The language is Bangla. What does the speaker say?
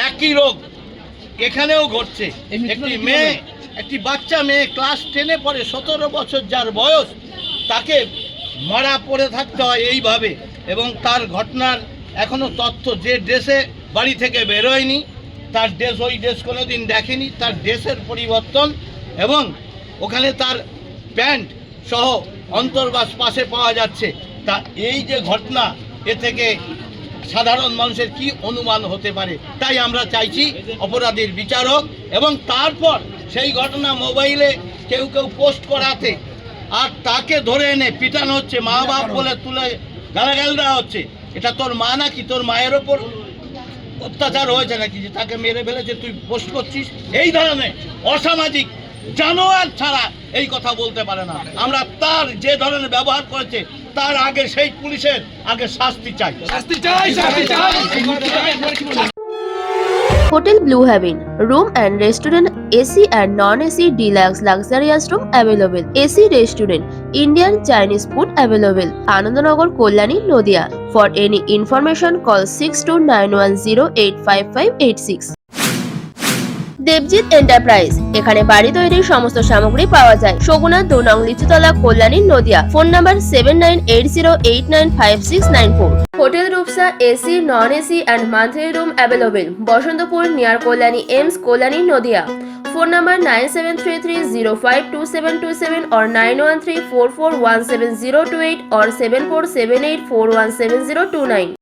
একই রোগ এখানেও ঘটছে। একটি বাচ্চা মেয়ে ক্লাস 10-এ পড়ে, 17 বছর যার বয়স, তাকে মারা পড়ে থাকতে হয় এইভাবে। এবং তার ঘটনার এখনো তথ্য, যে ড্রেসে বাড়ি থেকে বেরোয়নি, তার ড্রেস ওই ড্রেস কোনোদিন দেখেনি, তার ড্রেসের পরিবর্তন, এবং ওখানে তার প্যান্ট সহ অন্তর্বাস পাশে পাওয়া যাচ্ছে। তা এই যে ঘটনা, এ থেকে সাধারণ মানুষের কি অনুমান হতে পারে? তাই আমরা চাইছি অপরাধীর বিচার হোক, এবং তারপর সেই ঘটনা মোবাইলে কেউ পোস্ট করাতে আর তাকে ধরে এনে পিটানো হচ্ছে, মা বাপ বলে তুলে গালাগাল দেওয়া হচ্ছে। এটা তোর মা নাকি? তোর মায়ের ওপর অত্যাচার হয়েছে নাকি যে তাকে মেরে ফেলেছে, তুই পোস্ট করছিস? এই ধরনের অসামাজিক জানোয়ার ছাড়া এই কথা বলতে পারে না। আমরা তার যে ধরনের ব্যবহার করেছে, তার আগে সেই পুলিশের আগে শাস্তি চাই। Hotel Blue Heaven, room and restaurant, AC and non-AC deluxe luxurious room available. AC restaurant, Indian Chinese food available. Anandanagar, Kollani, Nodia. For any information, call 6291085586. Debjit enterprise, এখানে বাড়ি তৈরির সমস্ত সামগ্রী পাওয়া যায়। সগুনা 2 নং Lichutala, Kalyani, Nadia. Phone number 7980895694। Hotel Rupsa, AC, non AC and monthly room available. Basantapur near Kalyani AIIMS, Kalyani, Nadia. Phone number 9733052727 or 9134417028 or 7478417029।